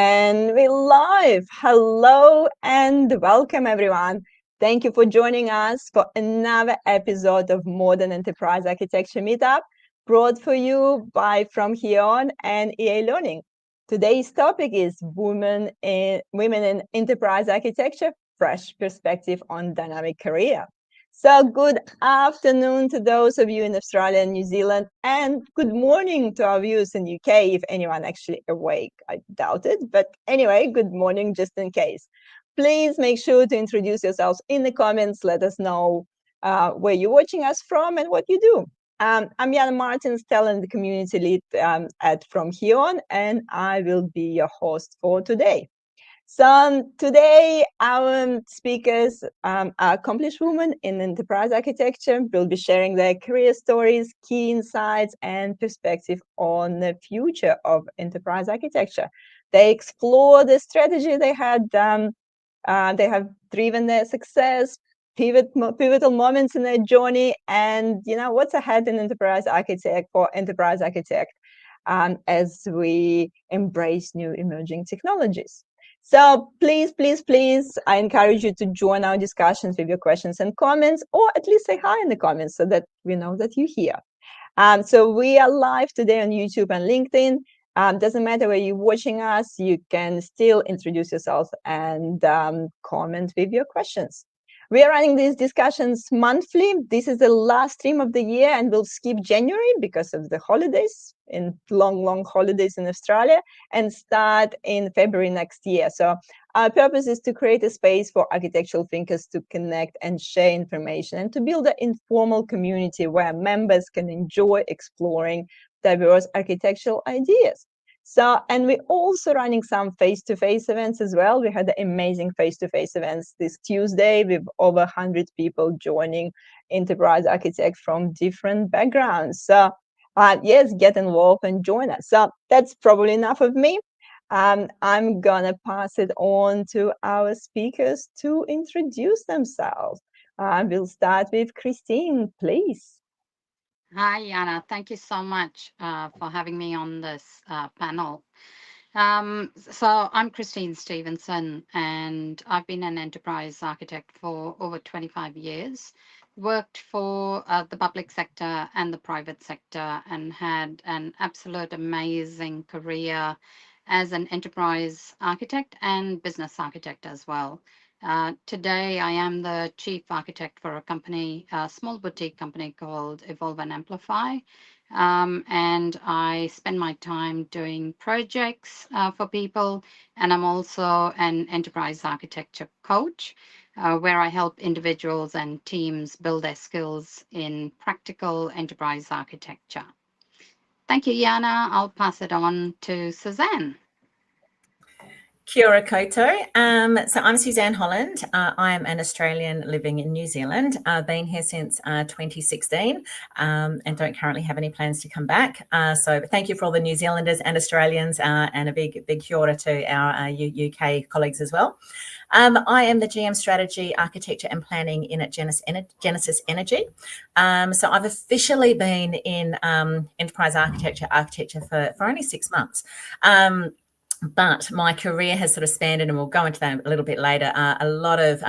And we're live. Hello and welcome, everyone. Thank you for joining us for another episode of Modern Enterprise Architecture Meetup, brought for you by From Here On and EA Learning. Today's topic is Women in Enterprise Architecture, Fresh Perspective on Dynamic Career. So good afternoon to those of you in Australia and New Zealand, and good morning to our viewers in UK, if anyone actually awake. I doubt it, but anyway, good morning just in case. Please make sure to introduce yourselves in the comments. Let us know where you're watching us from and what you do. I'm Jana Martins, Talent Community Lead at From Here On, and I will be your host for today. So today, our speakers are accomplished women in enterprise architecture. Will be sharing their career stories, key insights, and perspective on the future of enterprise architecture. They explore the strategy they had. They have driven their success, pivotal moments in their journey, and what's ahead in enterprise architect for enterprise architect as we embrace new emerging technologies. So please, I encourage you to join our discussions with your questions and comments, or at least say hi in the comments so that we know that you're here. So we are live today on YouTube and LinkedIn. Doesn't matter where you're watching us, you can still introduce yourself and comment with your questions. We are running these discussions monthly. This is the last stream of the year, and we'll skip January because of the holidays, in long holidays in Australia, and start in February next year. So our purpose is to create a space for architectural thinkers to connect and share information, and to build an informal community where members can enjoy exploring diverse architectural ideas. So, and we're also running some face-to-face events as well. We had amazing face-to-face events this Tuesday with over 100 people joining enterprise architects from different backgrounds. So, yes, get involved and join us. So that's probably enough of me. I'm gonna pass it on to our speakers to introduce themselves. We'll start with Christine, please. Hi, Jana. Thank you so much for having me on this panel. So I'm Christine Stepherson, and I've been an enterprise architect for over 25 years. Worked for the public sector and the private sector, and had an absolute amazing career as an enterprise architect and business architect as well. Today, I am the chief architect for a company, a small boutique company called Evolve&Amplify. And I spend my time doing projects for people. And I'm also an enterprise architecture coach, where I help individuals and teams build their skills in practical enterprise architecture. Thank you, Jana. I'll pass it on to Suzanne. Kia ora koutou. So I'm Suzanne Holland. I am an Australian living in New Zealand. I've been here since 2016 and don't currently have any plans to come back. So thank you for all the New Zealanders and Australians, and a big kia ora to our UK colleagues as well. I am the GM Strategy, Architecture and Planning in at Genesis Energy. So I've officially been in enterprise architecture for only 6 months. But my career has sort of spanned, and we'll go into that a little bit later, a lot of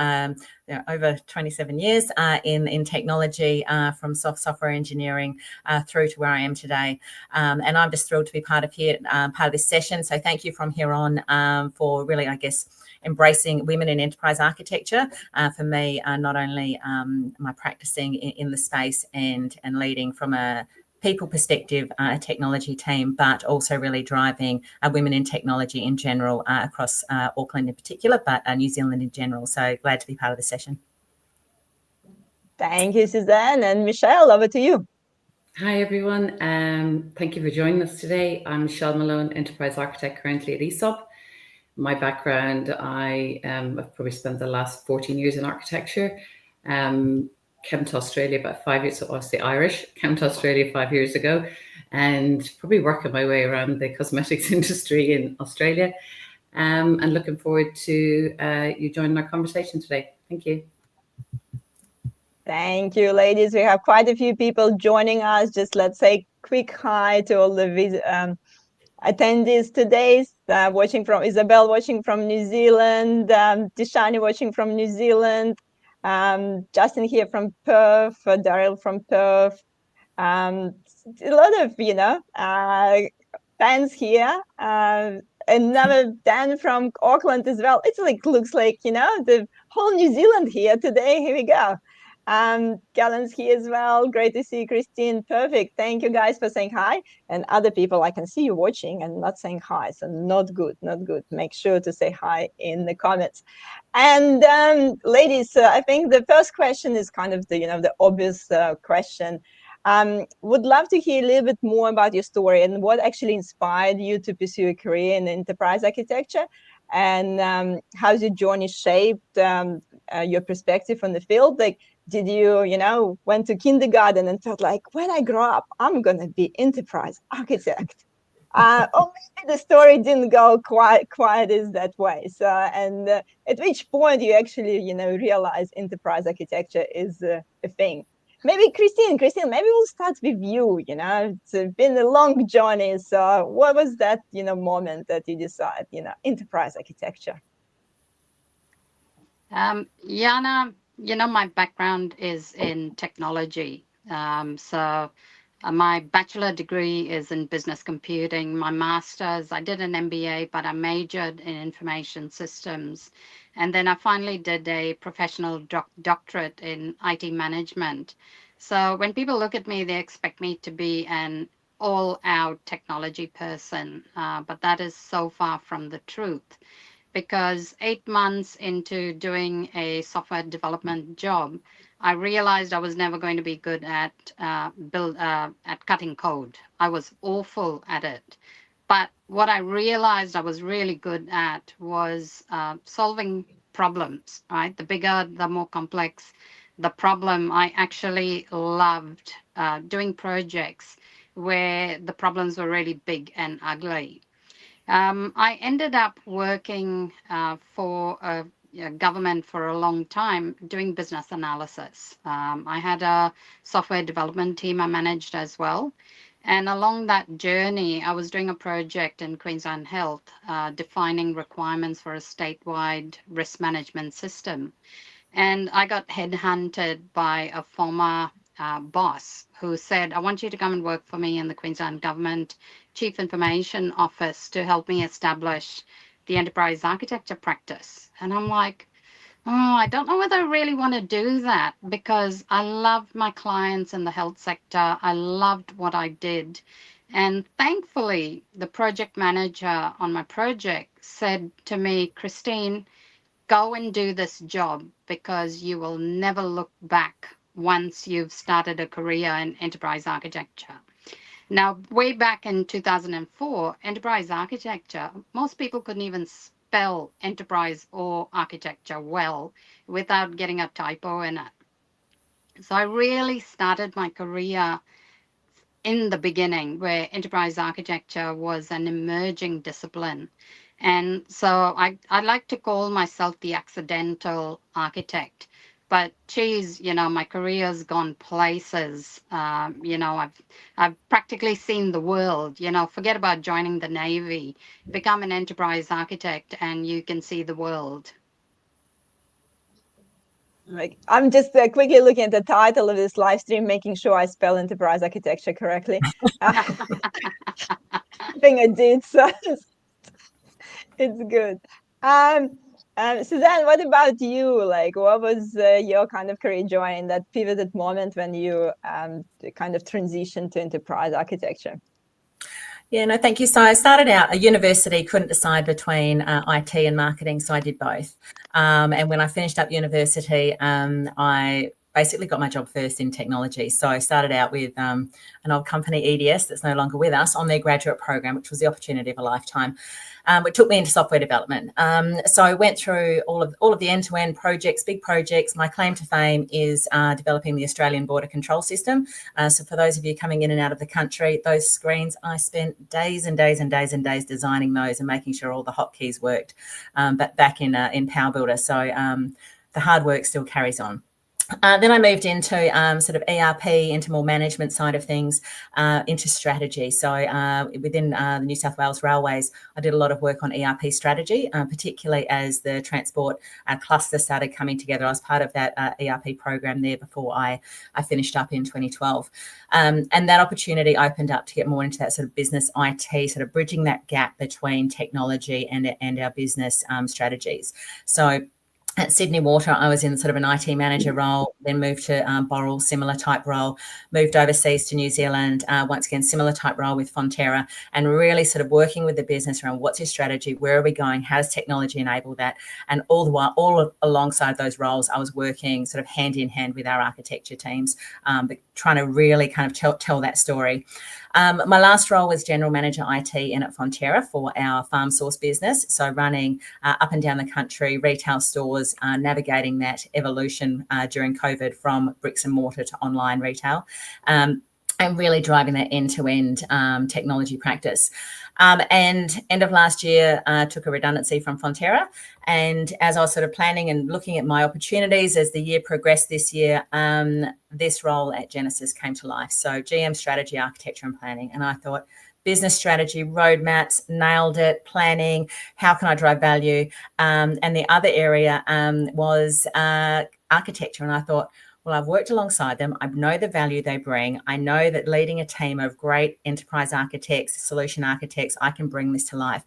over 27 years in technology, from software engineering through to where I am today. And I'm just thrilled to be part of this session. So thank you From Here On for really, I guess, embracing women in enterprise architecture. For me, not only am I practicing in the space and leading from a people perspective, a technology team, but also really driving women in technology in general across Auckland in particular, but New Zealand in general. So glad to be part of the session. Thank you, Suzanne. And Michelle, over to you. Hi, everyone. Thank you for joining us today. I'm Michelle Malone, enterprise architect currently at Aesop. My background, I've probably spent the last 14 years in architecture. Came to Australia about 5 years, so obviously Irish, came to Australia 5 years ago, and probably working my way around the cosmetics industry in Australia. And looking forward to you joining our conversation today. Thank you. Thank you, ladies. We have quite a few people joining us. Just let's say quick hi to all the attendees today, watching from Isabel, watching from New Zealand, Tishani watching from New Zealand, Justin here from Perth, Daryl from Perth, a lot of, fans here. Another Dan from Auckland as well. It's like, looks like, the whole New Zealand here today. Here we go. Callan's here as well. Great to see you, Christine. Perfect. Thank you guys for saying hi. And other people, I can see you watching and not saying hi. So not good, not good. Make sure to say hi in the comments. And ladies, I think the first question is kind of the obvious question. Would love to hear a little bit more about your story and what actually inspired you to pursue a career in enterprise architecture, and how's your journey shaped your perspective on the field. Like, did you, went to kindergarten and felt like, when I grow up, I'm going to be enterprise architect? Or maybe the story didn't go quite as that way. So, and at which point you actually, realize enterprise architecture is a thing. Maybe Christine, maybe we'll start with you. It's been a long journey. So what was that, moment that you decide, enterprise architecture? Yana, my background is in technology. So my bachelor degree is in business computing. My master's, I did an MBA, but I majored in information systems. And then I finally did a professional doctorate in IT management. So when people look at me, they expect me to be an all-out technology person, but that is so far from the truth. Because 8 months into doing a software development job, I realized I was never going to be good at cutting code. I was awful at it. But what I realized I was really good at was solving problems, right? The bigger, the more complex the problem. I actually loved doing projects where the problems were really big and ugly. I ended up working for a government for a long time doing business analysis. I had a software development team I managed as well. And along that journey, I was doing a project in Queensland Health, defining requirements for a statewide risk management system. And I got headhunted by a former boss who said, I want you to come and work for me in the Queensland Government Chief Information Office to help me establish the enterprise architecture practice. And I'm like, oh, I don't know whether I really want to do that, because I loved my clients in the health sector. I loved what I did. And thankfully, the project manager on my project said to me, Christine, go and do this job, because you will never look back once you've started a career in enterprise architecture. Now, way back in 2004, enterprise architecture, most people couldn't even spell enterprise or architecture well without getting a typo in it. So I really started my career in the beginning, where enterprise architecture was an emerging discipline. And so I like to call myself the accidental architect. But geez, my career's gone places. I've practically seen the world. Forget about joining the Navy. Become an enterprise architect and you can see the world. Like, I'm just quickly looking at the title of this live stream, making sure I spell enterprise architecture correctly. I think I did, so it's good. Suzanne, what about you? Like, what was your kind of career journey in that pivoted moment when you kind of transitioned to enterprise architecture? Yeah, no, thank you. So I started out at university, couldn't decide between IT and marketing, so I did both. And when I finished up university, I basically got my job first in technology. So I started out with an old company, EDS, that's no longer with us, on their graduate program, which was the opportunity of a lifetime. It took me into software development. So I went through all of the end-to-end projects, big projects. My claim to fame is developing the Australian border control system. So for those of you coming in and out of the country, those screens, I spent days and days and days and days designing those and making sure all the hotkeys worked, but back in Power Builder. So the hard work still carries on. Then I moved into sort of ERP, into more management side of things, into strategy. So within the New South Wales Railways, I did a lot of work on ERP strategy, particularly as the transport cluster started coming together. I was part of that ERP program there before I finished up in 2012. And that opportunity opened up to get more into that sort of business IT, sort of bridging that gap between technology and our business strategies. So at Sydney Water, I was in sort of an IT manager role, then moved to Boral, similar type role, moved overseas to New Zealand, once again, similar type role with Fonterra, and really sort of working with the business around what's your strategy, where are we going, how does technology enable that? And all the while, alongside those roles, I was working sort of hand in hand with our architecture teams, but trying to really kind of tell that story. My last role was General Manager IT in at Fonterra for our farm source business. So running up and down the country, retail stores, navigating that evolution during COVID from bricks and mortar to online retail. And really driving that end-to-end technology practice. And end of last year, took a redundancy from Fonterra. And as I was sort of planning and looking at my opportunities as the year progressed this year, this role at Genesis came to life. So GM strategy, architecture and planning. And I thought, business strategy, roadmaps, nailed it, planning, how can I drive value? And the other area was architecture. And I thought, well, I've worked alongside them. I know the value they bring. I know that leading a team of great enterprise architects, solution architects, I can bring this to life.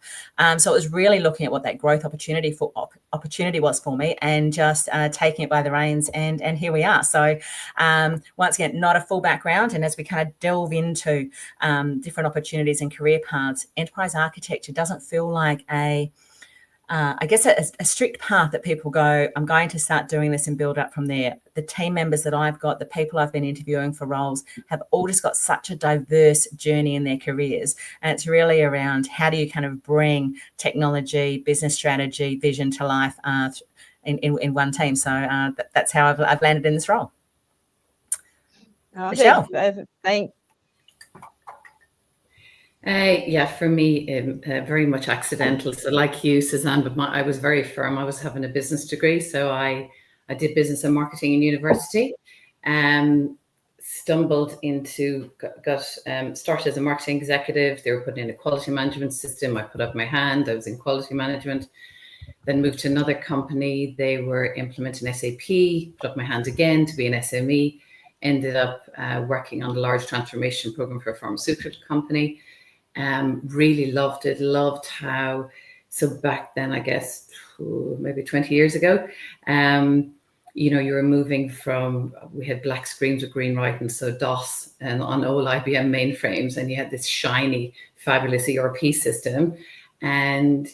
So it was really looking at what that growth opportunity was for me, and just taking it by the reins. And here we are. So once again, not a full background. And as we kind of delve into different opportunities and career paths, enterprise architecture doesn't feel like a strict path that people go, I'm going to start doing this and build up from there. The team members that I've got, the people I've been interviewing for roles, have all just got such a diverse journey in their careers. And it's really around how do you kind of bring technology, business strategy, vision to life in one team. So that's how I've landed in this role. Okay, Michelle. Yeah, for me, very much accidental. So like you, Suzanne, but I was very firm. I was having a business degree. So I did business and marketing in university. Stumbled into, started as a marketing executive. They were putting in a quality management system. I put up my hand. I was in quality management. Then moved to another company. They were implementing SAP. Put up my hand again to be an SME. Ended up working on a large transformation program for a pharmaceutical company. Really loved it. Loved how, so back then, I guess, maybe 20 years ago, you were moving from, we had black screens with green writing, so DOS and on old IBM mainframes, and you had this shiny, fabulous ERP system, and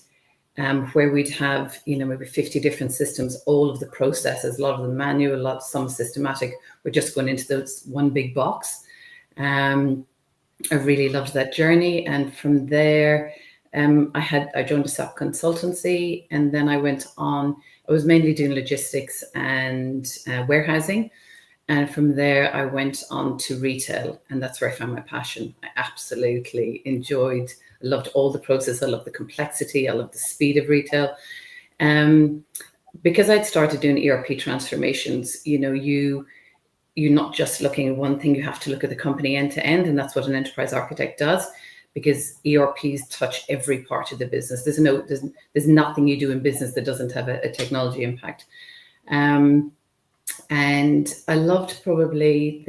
where we'd have, maybe 50 different systems, all of the processes, a lot of them manual, some systematic, were just going into those one big box. I really loved that journey. And from there, I joined Aesop consultancy, and then I went on, I was mainly doing logistics and warehousing. And from there, I went on to retail, and that's where I found my passion. I absolutely loved all the process. I loved the complexity. I loved the speed of retail. Because I'd started doing ERP transformations, you're not just looking at one thing, you have to look at the company end to end. And that's what an enterprise architect does, because ERPs touch every part of the business. There's nothing you do in business that doesn't have a technology impact. And I loved probably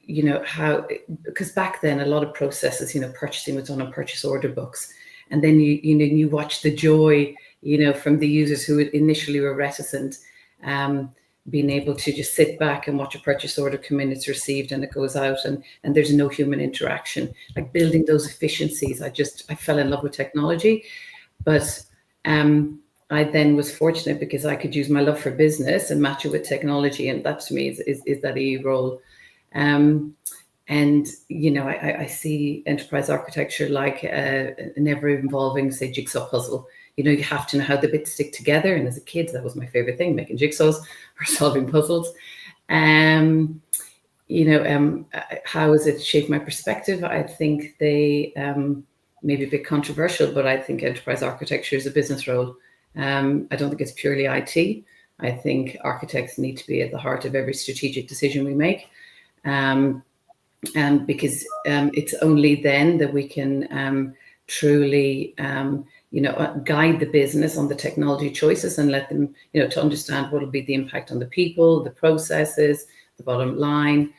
because back then a lot of processes, purchasing was done on purchase order books. And then you watch the joy, from the users who initially were reticent, being able to just sit back and watch a purchase order come in, it's received and it goes out, and there's no human interaction, like building those efficiencies. I fell in love with technology, but I then was fortunate because I could use my love for business and match it with technology. And that to me is that E role. And, I see enterprise architecture like an ever evolving, say, jigsaw puzzle. You have to know how the bits stick together. And as a kid, that was my favorite thing, making jigsaws or solving puzzles. How has it shaped my perspective? I think they maybe a bit controversial, but I think enterprise architecture is a business role. I don't think it's purely IT. I think architects need to be at the heart of every strategic decision we make, and because it's only then that we can truly guide the business on the technology choices and let them to understand what will be the impact on the people, the processes, the bottom line.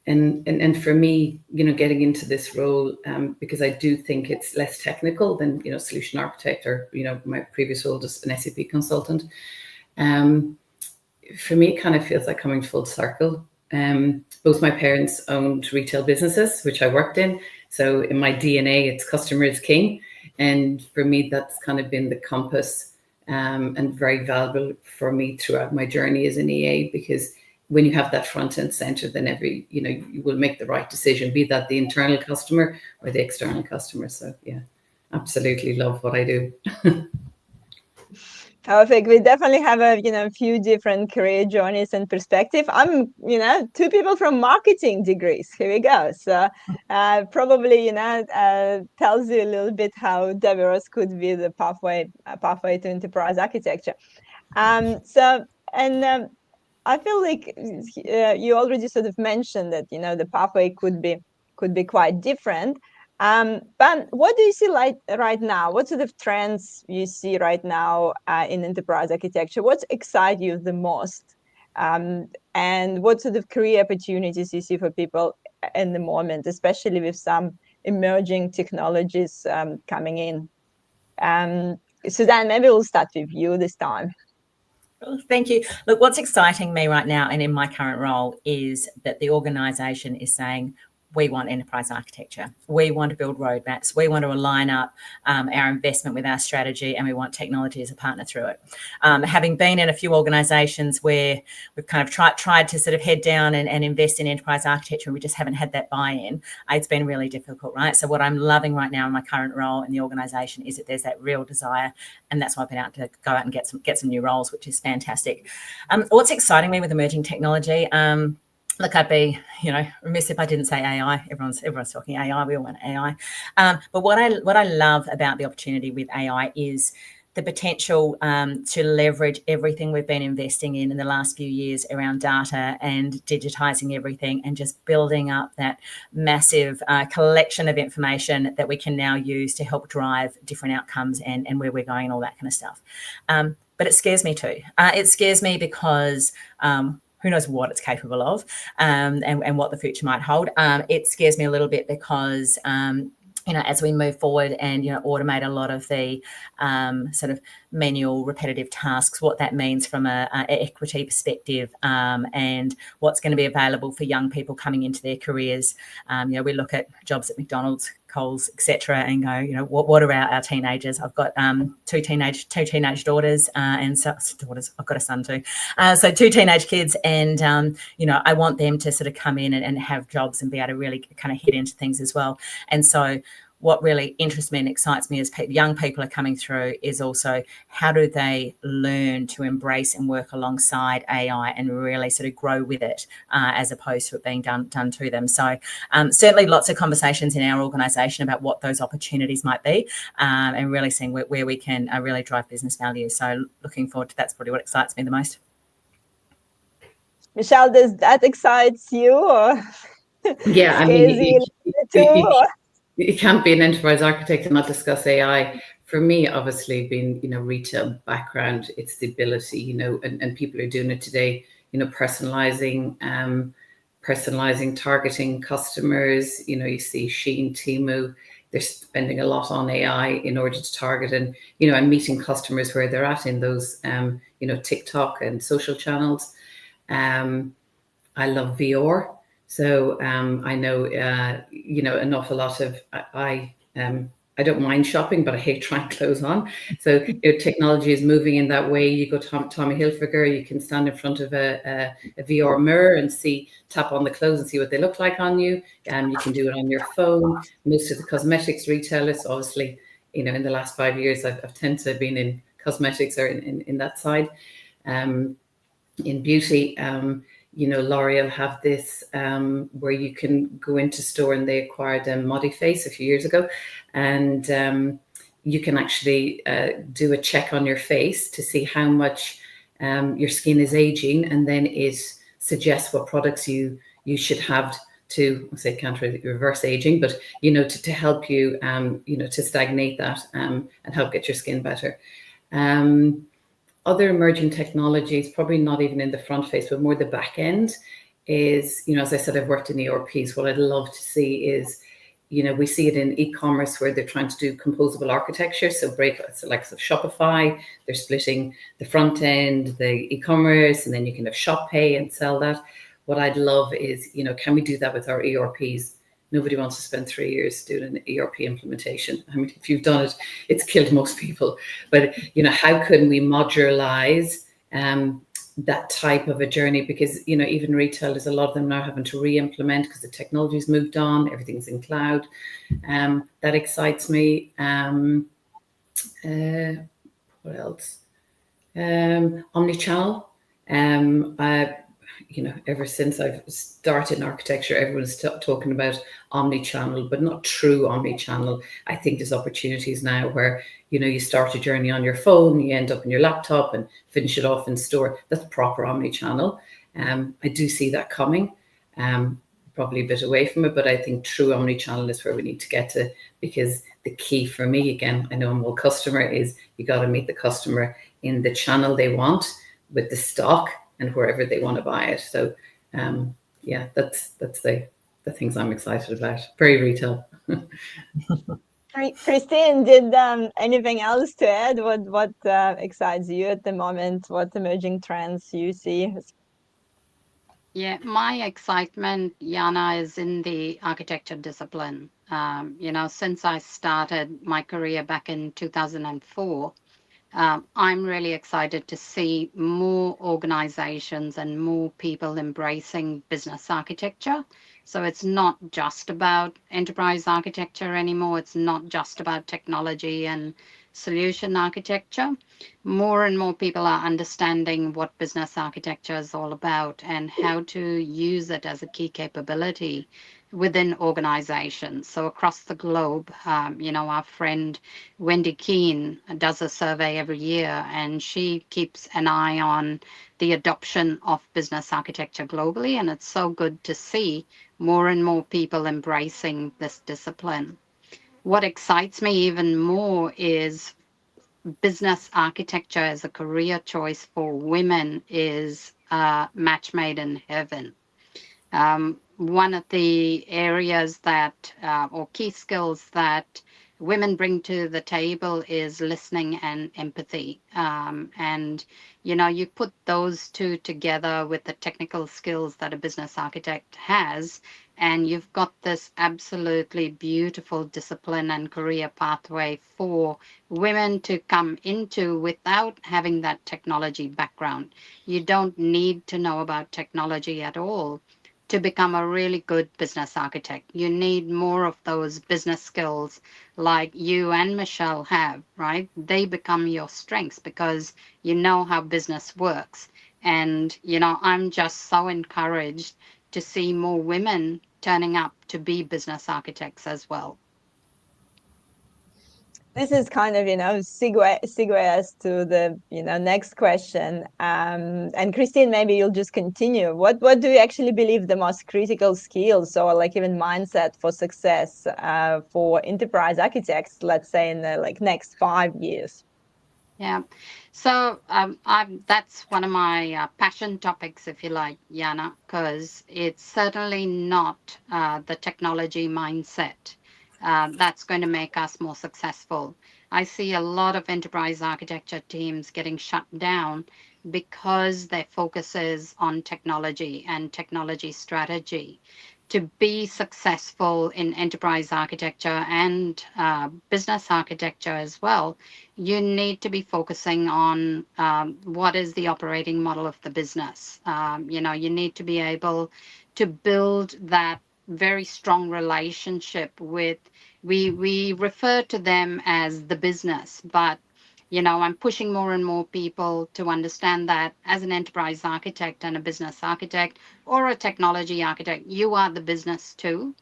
And for me, getting into this role, because I do think it's less technical than solution architect or my previous role as an SAP consultant. For me, it kind of feels like coming full circle. Both my parents owned retail businesses, which I worked in. So in my DNA, it's customer is king. And for me, that's kind of been the compass, and very valuable for me throughout my journey as an EA, because when you have that front and center, then you will make the right decision, be that the internal customer or the external customer. So yeah, absolutely love what I do. Perfect. We definitely have a few different career journeys and perspective. I'm two people from marketing degrees. Here we go. So probably tells you a little bit how diverse could be the pathway to enterprise architecture. I feel like you already sort of mentioned that the pathway could be quite different. But what do you see like right now? What sort of trends you see right now in enterprise architecture? What excites you the most? And what sort of career opportunities you see for people in the moment, especially with some emerging technologies coming in? Suzanne, maybe we'll start with you this time. Thank you. Look, what's exciting me right now and in my current role is that the organisation is saying, we want enterprise architecture. We want to build roadmaps. We want to align up our investment with our strategy, and we want technology as a partner through it. Having been in a few organisations where we've kind of tried to sort of head down and invest in enterprise architecture, and we just haven't had that buy-in, it's been really difficult, right? So what I'm loving right now in my current role in the organisation is that there's that real desire, and that's why I've been able to go out and get some new roles, which is fantastic. What's exciting me with emerging technology? Look, I'd be, remiss if I didn't say AI. Everyone's talking AI. We all want AI. But what I love about the opportunity with AI is the potential to leverage everything we've been investing in the last few years around data and digitizing everything and just building up that massive collection of information that we can now use to help drive different outcomes and where we're going and all that kind of stuff. But it scares me too. It scares me because who knows what it's capable of and what the future might hold. It scares me a little bit because, as we move forward and, automate a lot of the sort of manual repetitive tasks, what that means from an equity perspective and what's going to be available for young people coming into their careers. We look at jobs at McDonald's, Coles, etc., and go, what are our teenagers? I've got two teenage daughters, and daughters. I've got a son too. So two teenage kids, and I want them to sort of come in and have jobs and be able to really kind of hit into things as well. And so what really interests me and excites me as young people are coming through is also how do they learn to embrace and work alongside AI and really sort of grow with it as opposed to it being done to them. So certainly lots of conversations in our organisation about what those opportunities might be and really seeing where we can really drive business value. So looking forward to that's probably what excites me the most. Michelle, does that excites you or yeah, I mean, you can't be an enterprise architect and not discuss AI. For me, obviously, being retail background, it's the ability, and people are doing it today. Personalizing, targeting customers. You see Shein, Temu, they're spending a lot on AI in order to target and and meeting customers where they're at in those TikTok and social channels. I love VR. So I know, an awful lot of, I don't mind shopping, but I hate trying clothes on. So technology is moving in that way. You go to Tommy Hilfiger, you can stand in front of a VR mirror and tap on the clothes and see what they look like on you. You can do it on your phone. Most of the cosmetics retailers, obviously, in the last 5 years, I've tended to have been in cosmetics or in that side. In beauty, L'Oreal have this where you can go into store, and they acquired Modiface a few years ago, and you can actually do a check on your face to see how much your skin is aging, and then it suggests what products you should have to, I say, can't really reverse aging, but to help you to stagnate that and help get your skin better. Other emerging technologies, probably not even in the front face, but more the back end, is, as I said, I've worked in ERPs. What I'd love to see is, we see it in e-commerce where they're trying to do composable architecture. So like Shopify, they're splitting the front end, the e-commerce, and then you can have shop pay and sell that. What I'd love is, can we do that with our ERPs? Nobody wants to spend 3 years doing an ERP implementation. I mean, if you've done it, it's killed most people. But, how can we modularize that type of a journey? Because, even retailers, a lot of them now having to re-implement because the technology's moved on, everything's in cloud. That excites me. What else? Omnichannel. Ever since I've started in architecture, everyone's talking about omni-channel, but not true omni-channel. I think there's opportunities now where, you start a journey on your phone, you end up on your laptop and finish it off in store. That's proper omni-channel. I do see that coming, probably a bit away from it, but I think true omni-channel is where we need to get to, because the key for me, again, I know I'm a customer, is you got to meet the customer in the channel they want with the stock and wherever they want to buy it. So that's the things I'm excited about. Very retail. Christine, did anything else to add? What excites you at the moment? What emerging trends you see? Yeah, my excitement, Jana, is in the architecture discipline. Since I started my career back in 2004, I'm really excited to see more organizations and more people embracing business architecture. So it's not just about enterprise architecture anymore. It's not just about technology and solution architecture. More and more people are understanding what business architecture is all about and how to use it as a key capability within organizations. So across the globe, our friend Wendy Keane does a survey every year, and she keeps an eye on the adoption of business architecture globally. And it's so good to see more and more people embracing this discipline. What excites me even more is business architecture as a career choice for women is a match made in heaven. One of the areas that, or key skills that women bring to the table is listening and empathy. And, you put those two together with the technical skills that a business architect has, and you've got this absolutely beautiful discipline and career pathway for women to come into without having that technology background. You don't need to know about technology at all to become a really good business architect. You need more of those business skills like you and Michelle have, right? They become your strengths because you know how business works. And, I'm just so encouraged to see more women turning up to be business architects as well. This is kind of, segue us to the, next question. And Christine, maybe you'll just continue. What do you actually believe the most critical skills or like even mindset for success for enterprise architects, let's say in the next 5 years? Yeah, so that's one of my passion topics, if you like, Jana, because it's certainly not the technology mindset that's going to make us more successful. I see a lot of enterprise architecture teams getting shut down because their focus is on technology and technology strategy. To be successful in enterprise architecture and business architecture as well, you need to be focusing on what is the operating model of the business. You need to be able to build that very strong relationship with, we refer to them as the business, but I'm pushing more and more people to understand that as an enterprise architect and a business architect or a technology architect, you are the business too.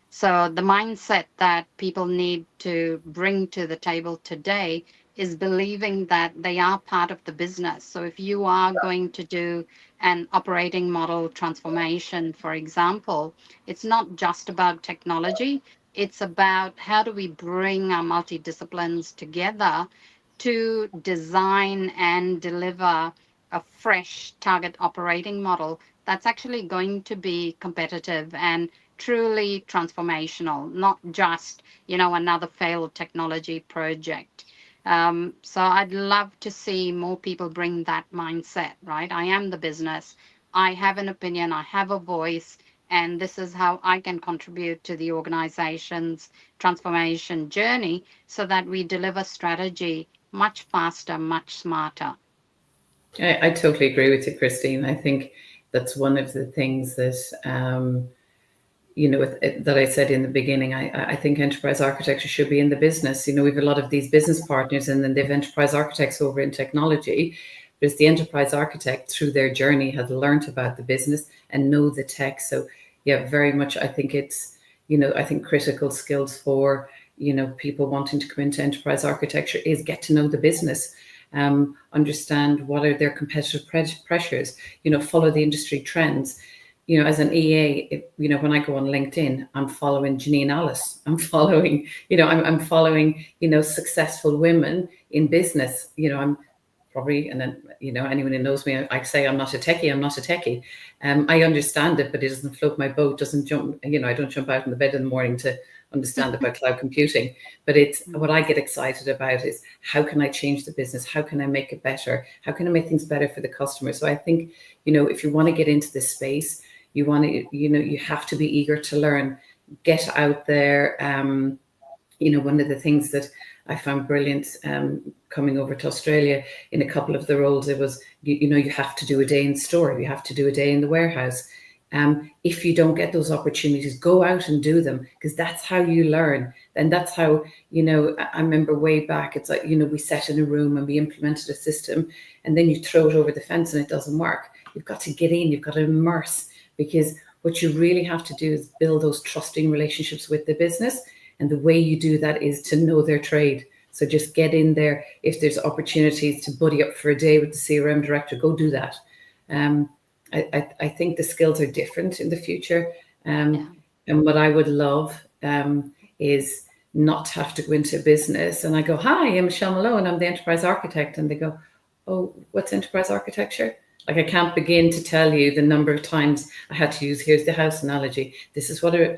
So the mindset that people need to bring to the table today is believing that they are part of the business. So if you are going to do an operating model transformation, for example, it's not just about technology. It's about how do we bring our multidisciplines together to design and deliver a fresh target operating model that's actually going to be competitive and truly transformational, not just, another failed technology project. So I'd love to see more people bring that mindset, right? I am the business. I have an opinion. I have a voice. And this is how I can contribute to the organization's transformation journey so that we deliver strategy much faster, much smarter. I totally agree with you, Christine. I think that's one of the things that that I said in the beginning. I think enterprise architecture should be in the business. We have a lot of these business partners, and then they have enterprise architects over in technology. But it's the enterprise architect through their journey has learned about the business and know the tech. So yeah, very much. I think it's I think critical skills for people wanting to come into enterprise architecture is get to know the business. Understand what are their competitive pressures, follow the industry trends. As an EA, when I go on LinkedIn, I'm following Janine Alice. I'm following, I'm following, successful women in business. I'm probably, and then, anyone who knows me, I say I'm not a techie. I'm not a techie. I understand it, but it doesn't float my boat. Doesn't jump. I don't jump out in the bed in the morning to understand about cloud computing. But it's what I get excited about is how can I change the business? How can I make it better? How can I make things better for the customer? So I think, if you want to get into this space, you want to, you have to be eager to learn, get out there. One of the things that I found brilliant coming over to Australia in a couple of the roles, it was, you have to do a day in store, you have to do a day in the warehouse. If you don't get those opportunities, go out and do them, because that's how you learn. And that's how, I remember way back, it's like, we sat in a room and we implemented a system, and then you throw it over the fence and it doesn't work. You've got to get in, you've got to immerse, because what you really have to do is build those trusting relationships with the business. And the way you do that is to know their trade. So just get in there. If there's opportunities to buddy up for a day with the CRM director, go do that. I think the skills are different in the future. And what I would love is not to have to go into a business and I go, hi, I'm Michelle Malone, I'm the enterprise architect. And they go, oh, what's enterprise architecture? Like, I can't begin to tell you the number of times I had to use, here's the house analogy. This is what an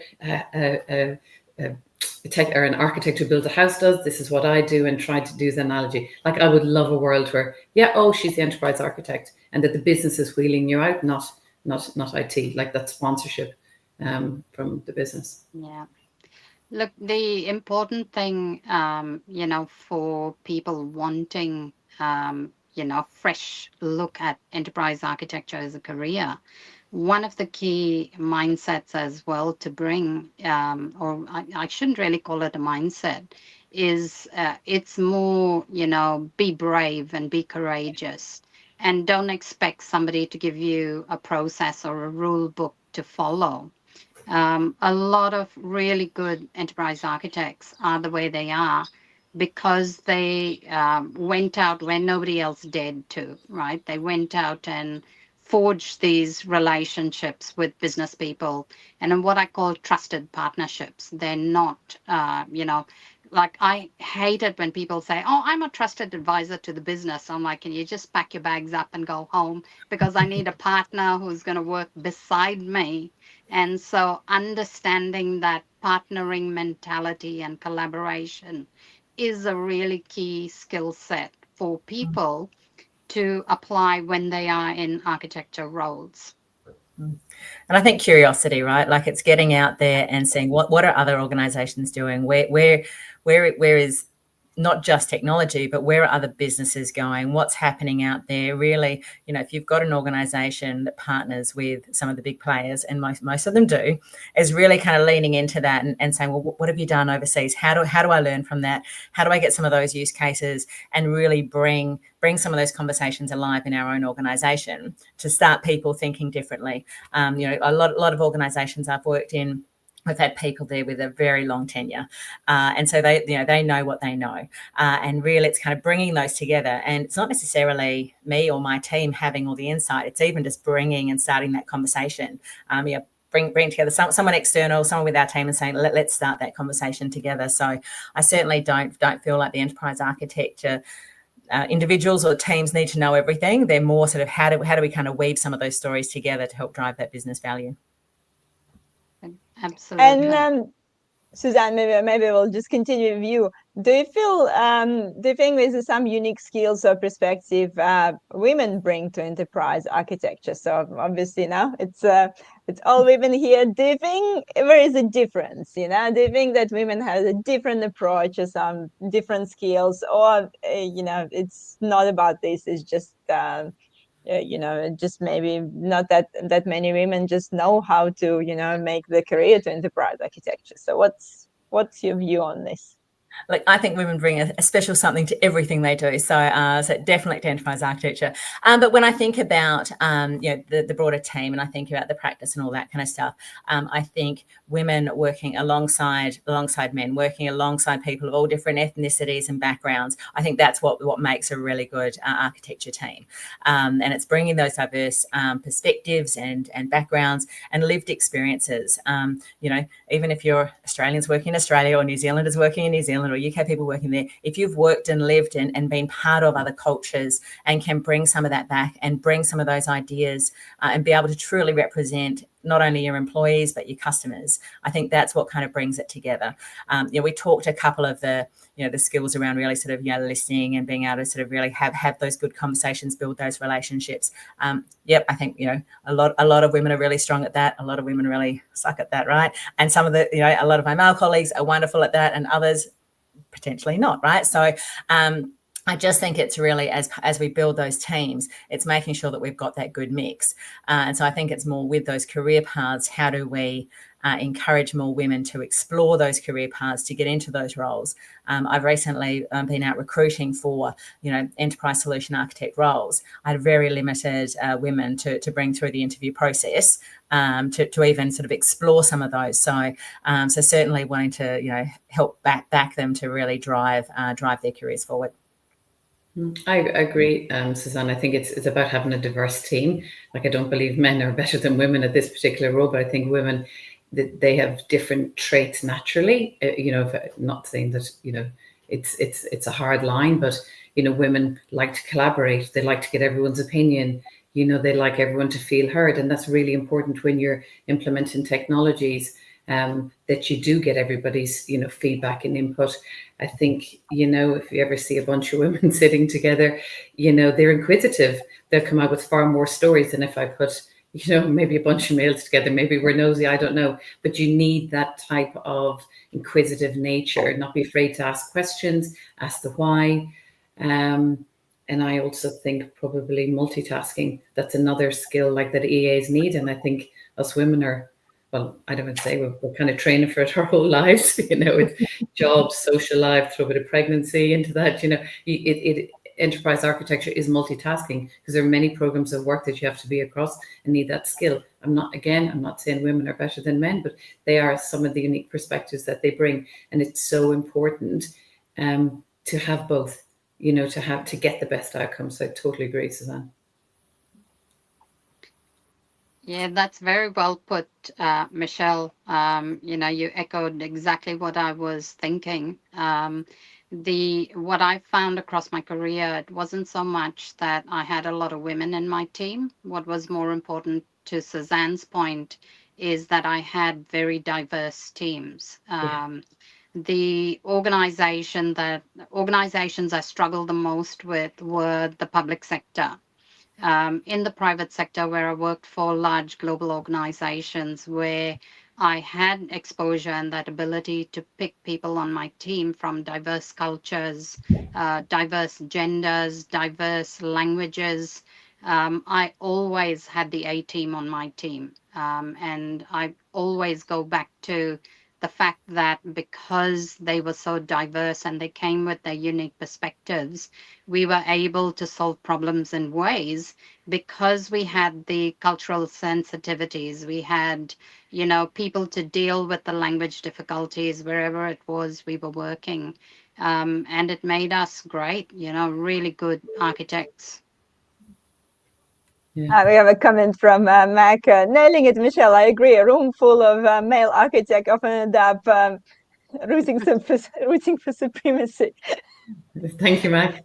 architect who builds a house does. This is what I do, and try to do the analogy. Like, I would love a world where, she's the enterprise architect, and that the business is wheeling you out, not IT, like that sponsorship from the business. Yeah. Look, the important thing, for people wanting, fresh look at enterprise architecture as a career, one of the key mindsets as well to bring, or I shouldn't really call it a mindset, is it's more, be brave and be courageous, and don't expect somebody to give you a process or a rule book to follow. A lot of really good enterprise architects are the way they are because they went out when nobody else dared to, right? They went out and forged these relationships with business people, and in what I call trusted partnerships. They're not, like, I hate it when people say, oh, I'm a trusted advisor to the business. I'm like, can you just pack your bags up and go home? Because I need a partner who's going to work beside me. And so understanding that partnering mentality and collaboration is a really key skill set for people to apply when they are in architecture roles. And I think curiosity, right? Like, it's getting out there and seeing what are other organizations doing? Where is not just technology, but where are other businesses going? What's happening out there? Really, if you've got an organization that partners with some of the big players, and most of them do, is really kind of leaning into that and saying, well, what have you done overseas? How do I learn from that? How do I get some of those use cases and really bring some of those conversations alive in our own organization to start people thinking differently? A lot of organizations I've worked in We've had people there with a very long tenure, and so they know what they know, and really it's kind of bringing those together. And it's not necessarily me or my team having all the insight; it's even just bringing and starting that conversation. Bring together someone external, someone with our team, and saying let's start that conversation together. So I certainly don't feel like the enterprise architecture individuals or teams need to know everything. They're more sort of how do we kind of weave some of those stories together to help drive that business value. Absolutely. And Suzanne, maybe we'll just continue with you. Do you think there's some unique skills or perspective women bring to enterprise architecture? So obviously now it's all women here. Do you think there is a difference? Do you think that women have a different approach or some different skills, or it's not about this? It's just just maybe not that many women just know how to make the career to enterprise architecture. So what's your view on this? Like, I think women bring a special something to everything they do. So definitely to enterprise architecture. But when I think about the broader team, and I think about the practice and all that kind of stuff, I think women working alongside men, working alongside people of all different ethnicities and backgrounds, I think that's what makes a really good architecture team. And it's bringing those diverse perspectives and backgrounds and lived experiences. Even if you're Australians working in Australia or New Zealanders working in New Zealand or UK people working there, if you've worked and lived and been part of other cultures and can bring some of that back and bring some of those ideas and be able to truly represent not only your employees but your customers, I think that's what kind of brings it together. We talked a couple of the skills around really sort of listening and being able to sort of really have those good conversations, build those relationships. I think a lot of women are really strong at that. A lot of women really suck at that, right? And some of the a lot of my male colleagues are wonderful at that, and others potentially not, right? So I just think it's really, as we build those teams, it's making sure that we've got that good mix. And so I think it's more with those career paths, how do we encourage more women to explore those career paths to get into those roles. I've recently been out recruiting for, enterprise solution architect roles. I had very limited women to bring through the interview process to even sort of explore some of those. So certainly wanting to, help back them to really drive their careers forward. I agree, Suzanne. I think it's about having a diverse team. Like, I don't believe men are better than women at this particular role, but I think women, they have different traits naturally. Not saying that it's a hard line, but women like to collaborate. They like to get everyone's opinion. They like everyone to feel heard, and that's really important when you're implementing technologies. That you do get everybody's feedback and input. I think if you ever see a bunch of women sitting together, they're inquisitive. They'll come out with far more stories than if I put maybe a bunch of males together. Maybe we're nosy, I don't know, but you need that type of inquisitive nature. Not be afraid to ask questions, ask the why. And I also think probably multitasking, that's another skill like that EAs need. And I think us women are, well, I don't want to say we're kind of training for it our whole lives, with jobs, social life, throw a bit of pregnancy into that, enterprise architecture is multitasking because there are many programs of work that you have to be across and need that skill. I'm not saying women are better than men, but they are some of the unique perspectives that they bring. And it's so important to have both, to get the best outcomes. So I totally agree, Suzanne. Yeah, that's very well put, Michelle. You echoed exactly what I was thinking. What I found across my career, it wasn't so much that I had a lot of women in my team. What was more important, to Suzanne's point, is that I had very diverse teams. The organizations I struggled the most with were the public sector. In the private sector, where I worked for large global organizations, where I had exposure and that ability to pick people on my team from diverse cultures, diverse genders, diverse languages. I always had the A team on my team. And I always go back to the fact that because they were so diverse and they came with their unique perspectives, we were able to solve problems in ways because we had the cultural sensitivities. We had, people to deal with the language difficulties wherever it was we were working. And it made us great, really good architects. Yeah. We have a comment from Mac. Nailing it, Michelle. I agree. A room full of male architects often end up rooting for supremacy. Thank you, Mac.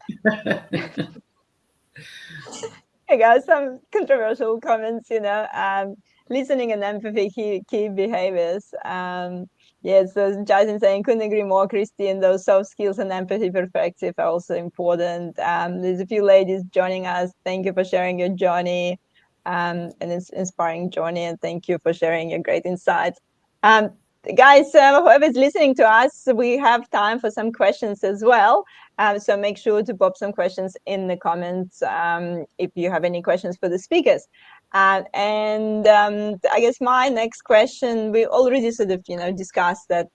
Hey guys, some controversial comments, listening and empathy, key behaviors. Yes, so Jason saying, couldn't agree more, Christine. Those soft skills and empathy perspective are also important. There's a few ladies joining us. Thank you for sharing your journey, and it's inspiring journey, and thank you for sharing your great insights. Guys, whoever's listening to us, we have time for some questions as well. So make sure to pop some questions in the comments if you have any questions for the speakers. And I guess my next question, we already sort of, discussed that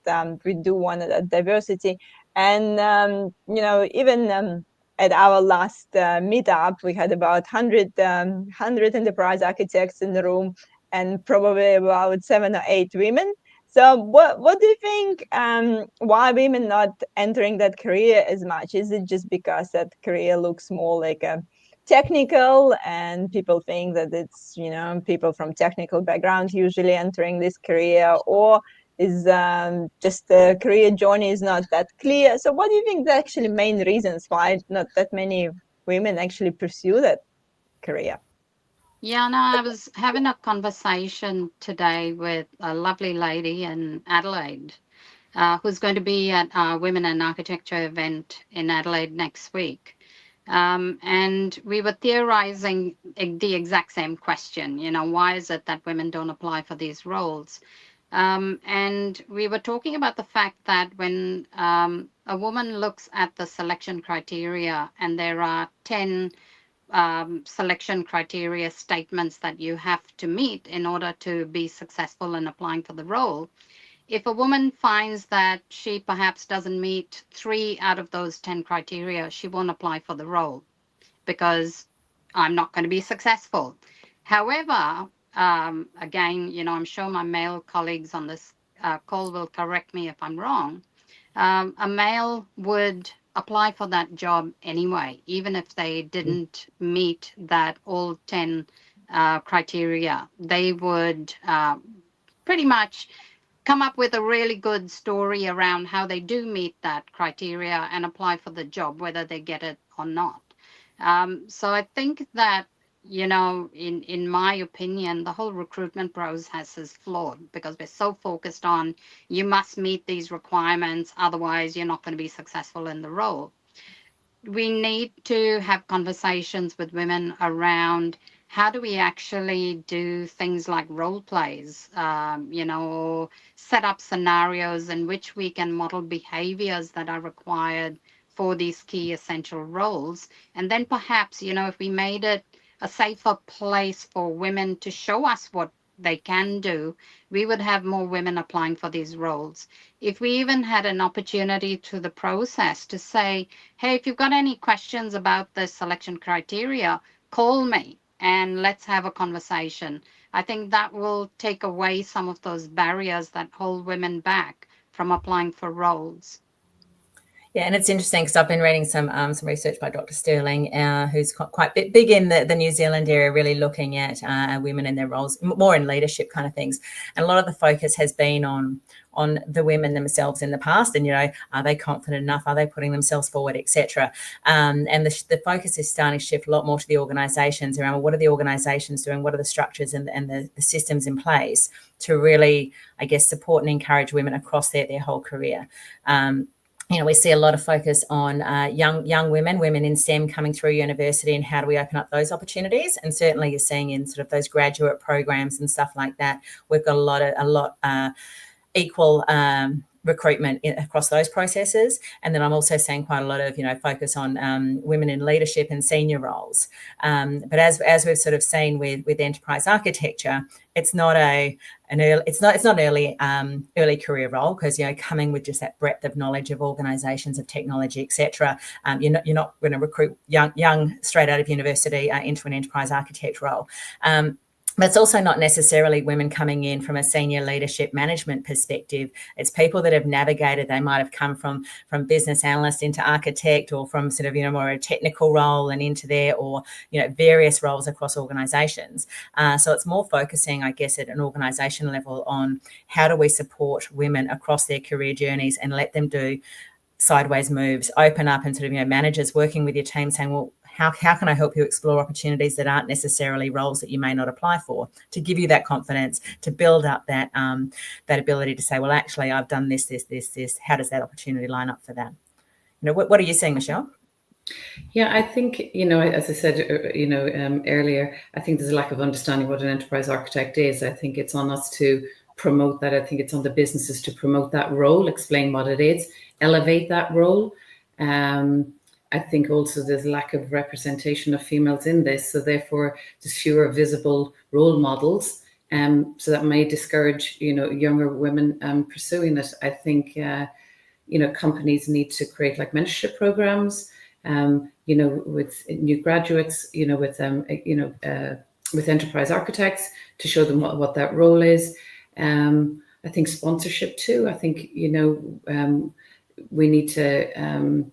we do want that diversity. And, even at our last meetup, we had about 100 enterprise architects in the room and probably about 7 or 8 women. So what do you think, why women not entering that career as much? Is it just because that career looks more like a technical and people think that it's, people from technical background usually entering this career, or is just the career journey is not that clear? So what do you think the actually main reasons why not that many women actually pursue that career? Yeah, no, I was having a conversation today with a lovely lady in Adelaide who's going to be at our Women in Architecture event in Adelaide next week. And we were theorizing the exact same question, why is it that women don't apply for these roles? And we were talking about the fact that when a woman looks at the selection criteria and there are 10 selection criteria statements that you have to meet in order to be successful in applying for the role. If a woman finds that she perhaps doesn't meet 3 out of those 10 criteria, she won't apply for the role because I'm not going to be successful. However, again, I'm sure my male colleagues on this call will correct me if I'm wrong. A male would apply for that job anyway, even if they didn't meet that all 10 criteria. They would pretty much come up with a really good story around how they do meet that criteria and apply for the job, whether they get it or not. So I think that, in my opinion, the whole recruitment process is flawed because we're so focused on you must meet these requirements, otherwise you're not going to be successful in the role. We need to have conversations with women around how do we actually do things like role plays, or set up scenarios in which we can model behaviors that are required for these key essential roles. And then perhaps, if we made it a safer place for women to show us what they can do, we would have more women applying for these roles. If we even had an opportunity to the process to say, hey, if you've got any questions about the selection criteria, call me and let's have a conversation. I think that will take away some of those barriers that hold women back from applying for roles. Yeah, and it's interesting because I've been reading some research by Dr. Sterling, who's quite big in the New Zealand area, really looking at women in their roles, more in leadership kind of things. And a lot of the focus has been on the women themselves in the past, and are they confident enough? Are they putting themselves forward, etc. And the focus is starting to shift a lot more to the organisations around what are the organisations doing, what are the structures and the systems in place to really, I guess, support and encourage women across their whole career. We see a lot of focus on young women in STEM coming through university, and how do we open up those opportunities? And certainly you're seeing in sort of those graduate programs and stuff like that, we've got a lot equal recruitment across those processes. And then I'm also seeing quite a lot of, focus on women in leadership and senior roles. But as we've sort of seen with enterprise architecture, it's not an early career role, because coming with just that breadth of knowledge of organisations, of technology, etc. You're not going to recruit young straight out of university into an enterprise architect role. But it's also not necessarily women coming in from a senior leadership management perspective. It's people that have navigated. They might have come from business analyst into architect, or from sort of more a technical role and into there, or various roles across organisations. So it's more focusing, I guess, at an organisation level on how do we support women across their career journeys and let them do sideways moves, open up, and sort of managers working with your team saying, well, how can I help you explore opportunities that aren't necessarily roles that you may not apply for, to give you that confidence, to build up that ability to say, well, actually, I've done this. How does that opportunity line up for that? What are you seeing, Michelle? Yeah, I think, as I said, earlier, I think there's a lack of understanding what an enterprise architect is. I think it's on us to promote that. I think it's on the businesses to promote that role, explain what it is, elevate that role. I think also there's lack of representation of females in this, so therefore there's fewer visible role models, so that may discourage younger women pursuing it. I think companies need to create like mentorship programs, with new graduates, with enterprise architects, to show them what that role is. I think sponsorship too. I think we need to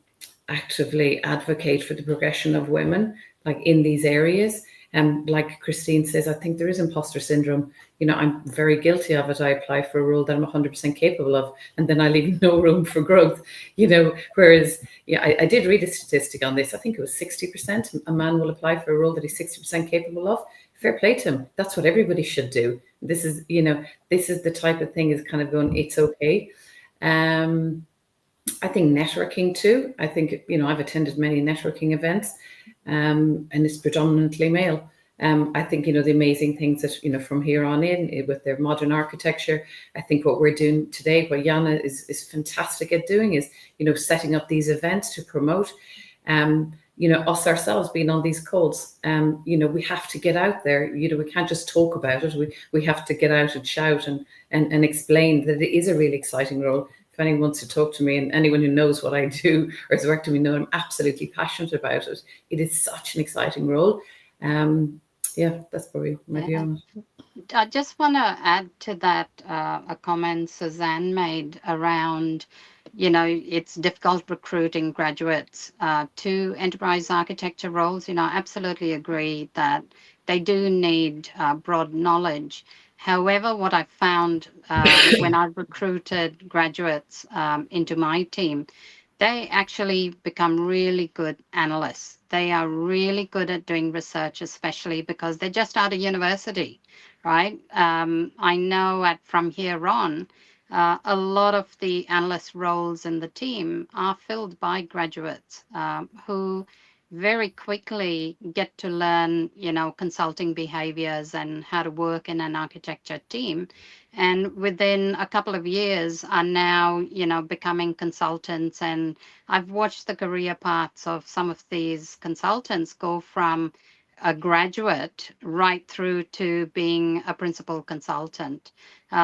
actively advocate for the progression of women, like in these areas. And like Christine says, I think there is imposter syndrome. I'm very guilty of it. I apply for a role that I'm 100% capable of, and then I leave no room for growth. Whereas, I did read a statistic on this. I think it was 60% a man will apply for a role that he's 60% capable of. Fair play to him. That's what everybody should do. This is the type of thing is kind of going, it's okay. I think networking too. I think, I've attended many networking events, and it's predominantly male. I think, the amazing things that, from here on in with their modern architecture, I think what we're doing today, what Jana is fantastic at doing is, setting up these events to promote, us ourselves being on these calls. We have to get out there. We can't just talk about it. We have to get out and shout and explain that it is a really exciting role. If anyone wants to talk to me, and anyone who knows what I do or has worked with me, know I'm absolutely passionate about it. It is such an exciting role. That's probably my view on it. I just want to add to that a comment Suzanne made around, it's difficult recruiting graduates to enterprise architecture roles. I absolutely agree that they do need broad knowledge. However, what I found when I recruited graduates into my team, they actually become really good analysts. They are really good at doing research, especially because they're just out of university, right? I know from here on, a lot of the analyst roles in the team are filled by graduates who very quickly get to learn, consulting behaviors and how to work in an architecture team. And within a couple of years are now, becoming consultants. And I've watched the career paths of some of these consultants go from a graduate right through to being a principal consultant.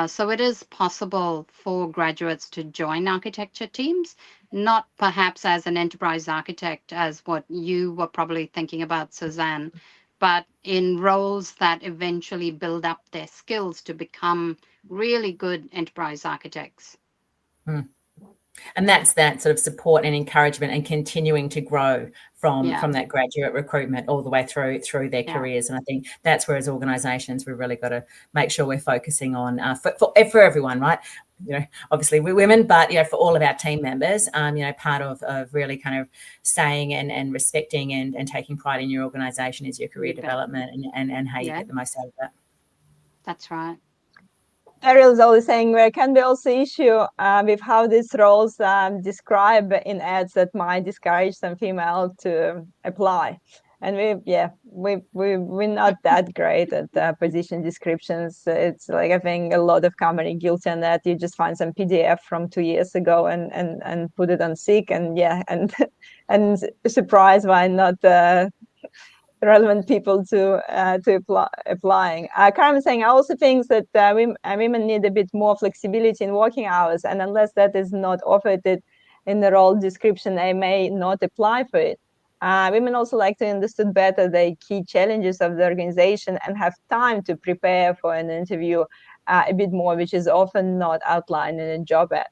So it is possible for graduates to join architecture teams, not perhaps as an enterprise architect, as what you were probably thinking about, Suzanne, but in roles that eventually build up their skills to become really good enterprise architects. And that's that sort of support and encouragement and continuing to grow from that graduate recruitment all the way through their careers. And I think that's where, as organisations, we've really got to make sure we're focusing on for everyone, right? Obviously we're women, but for all of our team members, part of really kind of staying and respecting and taking pride in your organisation is your career development and how you get the most out of that. That's right. Ariel is always saying there can be also issue with how these roles describe in ads that might discourage some female to apply. And we're not that great at position descriptions. It's like, I think a lot of company guilty on that. You just find some PDF from 2 years ago and put it on Seek, and and surprised why not relevant people to applying. Karen was saying, I also think that women need a bit more flexibility in working hours, and unless that is not offered in the role description, they may not apply for it. Women also like to understand better the key challenges of the organization and have time to prepare for an interview a bit more, which is often not outlined in a job ad.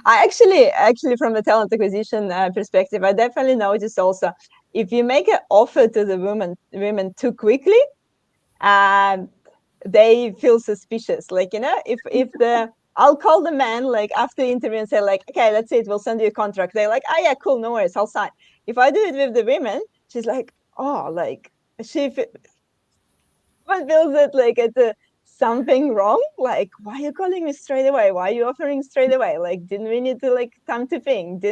I actually from the talent acquisition perspective, I definitely noticed also, if you make an offer to the women too quickly, they feel suspicious. Like, if I'll call the man like after the interview and say like, okay, that's it, we'll send you a contract. They're like, oh yeah, cool, no worries, I'll sign. If I do it with the women, she's like, oh, like she feels it like it's something wrong. Like, why are you calling me straight away? Why are you offering straight away? Like, didn't we need to like time to think?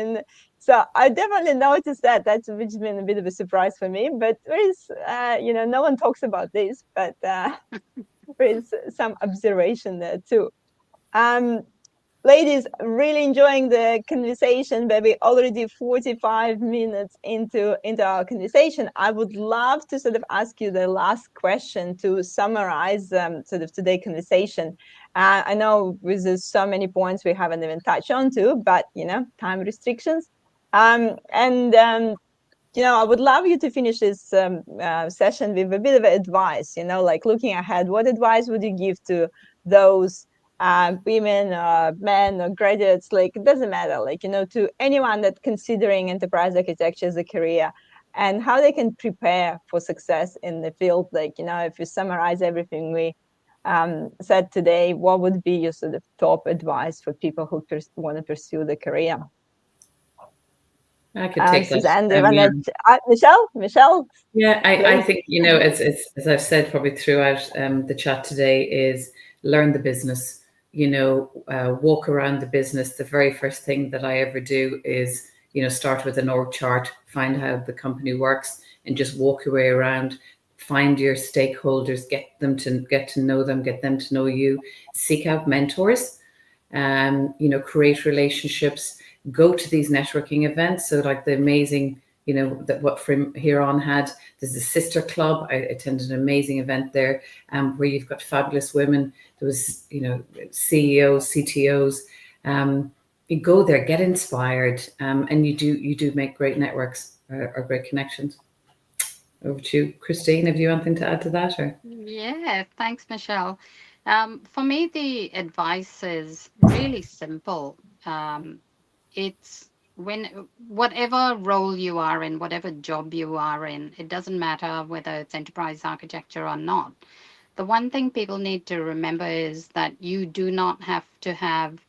So I definitely noticed that. Which has been a bit of a surprise for me. But there is, no one talks about this, but there is some observation there too. Ladies, really enjoying the conversation, but we're already 45 minutes into our conversation. I would love to sort of ask you the last question to summarize sort of today's conversation. I know with so many points we haven't even touched on to, but time restrictions. I would love you to finish this session with a bit of advice, like looking ahead. What advice would you give to those women or men or graduates? Like, it doesn't matter, like, to anyone that's considering enterprise architecture as a career, and how they can prepare for success in the field. Like, if you summarize everything we said today, what would be your sort of top advice for people who want to pursue the career? I could take Suzanne, that. Michelle. Yeah, I think, as I've said probably throughout the chat today, is learn the business, walk around the business. The very first thing that I ever do is, start with an org chart, find how the company works, and just walk your way around, find your stakeholders, get to know them, get them to know you, seek out mentors, create relationships, go to these networking events. So like the amazing, that what From Here On had, there's a sister club. I attended an amazing event there where you've got fabulous women. There was, CEOs, CTOs. You go there, get inspired, and you do make great networks or great connections. Over to you, Christine. Have you anything to add to that? Or? Yeah, thanks, Michelle. For me, the advice is really simple. It's whatever role you are in, whatever job you are in, it doesn't matter whether it's enterprise architecture or not. The one thing people need to remember is that you do not have to have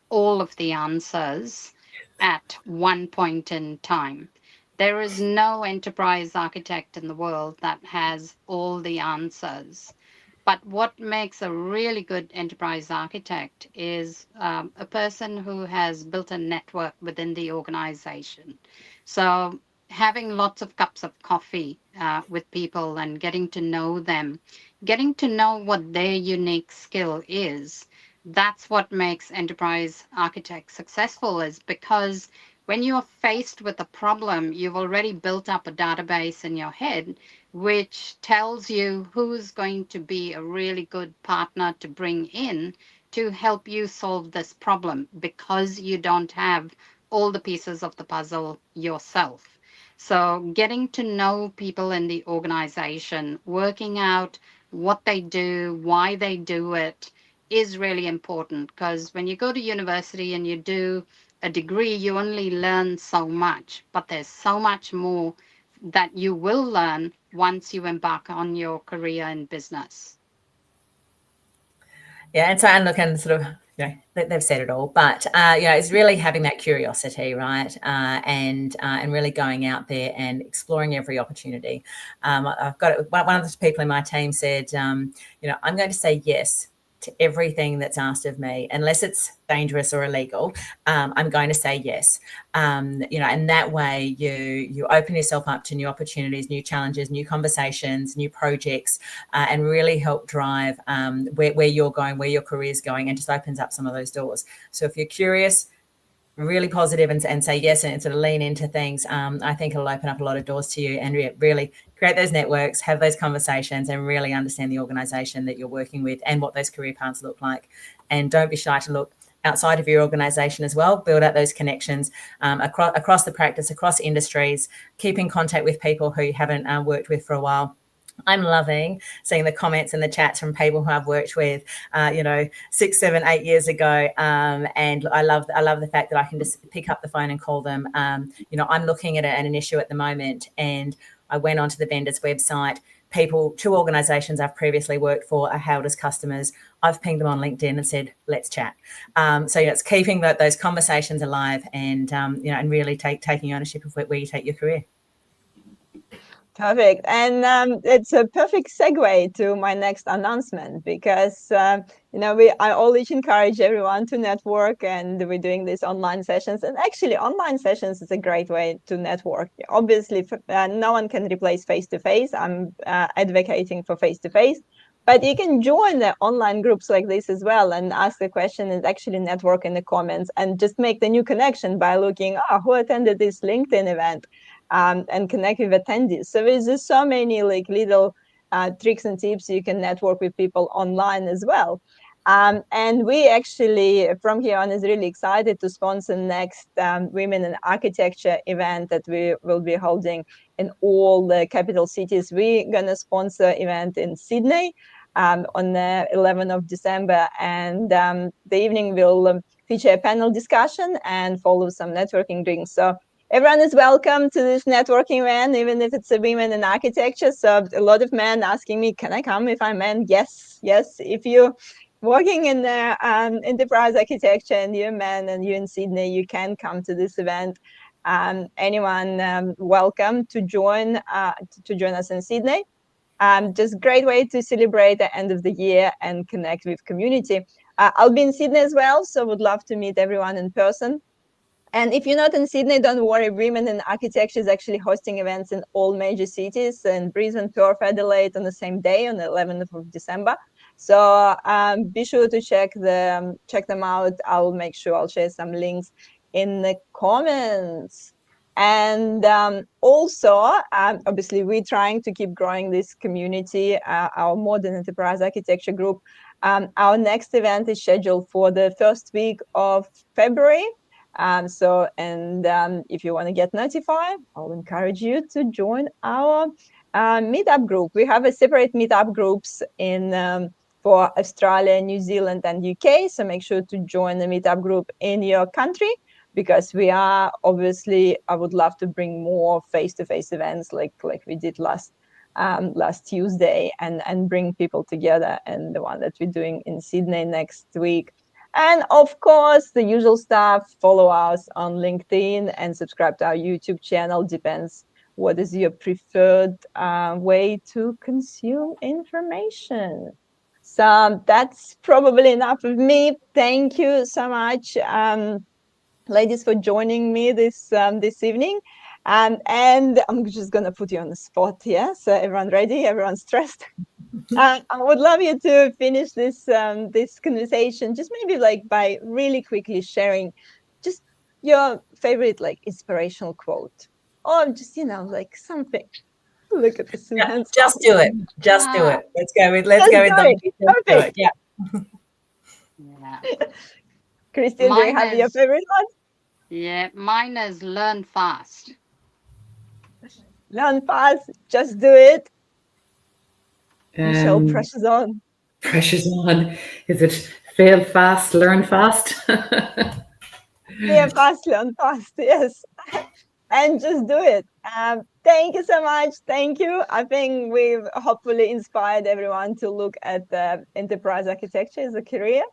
all of the answers at one point in time. There is no enterprise architect in the world that has all the answers. But what makes a really good enterprise architect is a person who has built a network within the organization. So having lots of cups of coffee with people and getting to know them, getting to know what their unique skill is, that's what makes enterprise architects successful, is because when you're faced with a problem, you've already built up a database in your head which tells you who's going to be a really good partner to bring in to help you solve this problem, because you don't have all the pieces of the puzzle yourself. So getting to know people in the organization, working out what they do, why they do it, is really important, because when you go to university and you do a degree, you only learn so much, but there's so much more that you will learn once you embark on your career in business. Yeah, and look, and sort of, they've said it all, but it's really having that curiosity, right? And really going out there and exploring every opportunity. I've got one of the people in my team said, I'm going to say yes respect everything that's asked of me, unless it's dangerous or illegal. I'm going to say yes. And that way you open yourself up to new opportunities, new challenges, new conversations, new projects, and really help drive where you're going, where your career is going, and just opens up some of those doors. So if you're curious, really positive and say yes and sort of lean into things, I think it'll open up a lot of doors to you and really create those networks, have those conversations, and really understand the organisation that you're working with and what those career paths look like. And don't be shy to look outside of your organisation as well. Build out those connections across the practice, across industries. Keep in contact with people who you haven't worked with for a while. I'm loving seeing the comments and the chats from people who I've worked with, 6, 7, 8 years ago. And I love the fact that I can just pick up the phone and call them. I'm looking at an issue at the moment, and I went onto the vendor's website. Two organisations I've previously worked for are hailed as customers. I've pinged them on LinkedIn and said, let's chat. It's keeping those conversations alive and really taking ownership of where you take your career. Perfect. And it's a perfect segue to my next announcement, because, I always encourage everyone to network, and we're doing these online sessions. And actually, online sessions is a great way to network. Obviously, no one can replace face-to-face. I'm advocating for face-to-face. But you can join the online groups like this as well and ask the question and actually network in the comments and just make the new connection by looking, who attended this LinkedIn event? And connect with attendees. So there's just so many little tricks and tips you can network with people online as well. And we actually, from here on, is really excited to sponsor next Women in Architecture event that we will be holding in all the capital cities. We're going to sponsor event in Sydney on the 11th of December. And the evening will feature a panel discussion and follow some networking drinks. So everyone is welcome to this networking event, even if it's a Women in Architecture. So a lot of men asking me, can I come if I'm men? Yes. If you're working in the enterprise architecture and you're a man and you're in Sydney, you can come to this event. Anyone welcome to join us in Sydney. Just great way to celebrate the end of the year and connect with community. I'll be in Sydney as well, so would love to meet everyone in person. And if you're not in Sydney, don't worry. Women in Architecture is actually hosting events in all major cities, in Brisbane, Perth, Adelaide on the same day, on the 11th of December. So be sure to check them out. I'll make sure I'll share some links in the comments. And also, obviously, we're trying to keep growing this community, our Modern Enterprise Architecture group. Our next event is scheduled for the first week of February. If you want to get notified, I'll encourage you to join our meetup group. We have a separate meetup groups for Australia, New Zealand, and UK. So make sure to join the meetup group in your country, because we are obviously, I would love to bring more face-to-face events like we did last Tuesday and bring people together, and the one that we're doing in Sydney next week. And of course, the usual stuff, follow us on LinkedIn and subscribe to our YouTube channel. Depends what is your preferred way to consume information. So that's probably enough of me. Thank you so much, ladies, for joining me this evening. And I'm just going to put you on the spot here. So everyone ready? Everyone stressed? I would love you to finish this conversation, just maybe by really quickly sharing just your favorite inspirational quote, or just something. Look at the Suzanne. Just do it. Just do it. Let's go with the yeah. Christine, do you have your favorite one? Yeah, mine is learn fast. Learn fast. Just do it. Michelle, pressure's on. Pressure's on. Is it fail fast, learn fast? Fail fast, learn fast, yes. And just do it. Thank you so much. Thank you. I think we've hopefully inspired everyone to look at enterprise architecture as a career.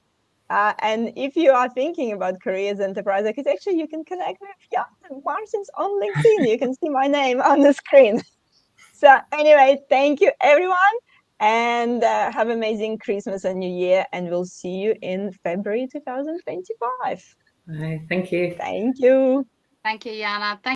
And if you are thinking about careers in enterprise architecture, you can connect with Martins on LinkedIn. You can see my name on the screen. So anyway, thank you, everyone. and have amazing Christmas and New Year, and we'll see you in February 2025. Thank you. Thank you. Thank you, Jana. Thank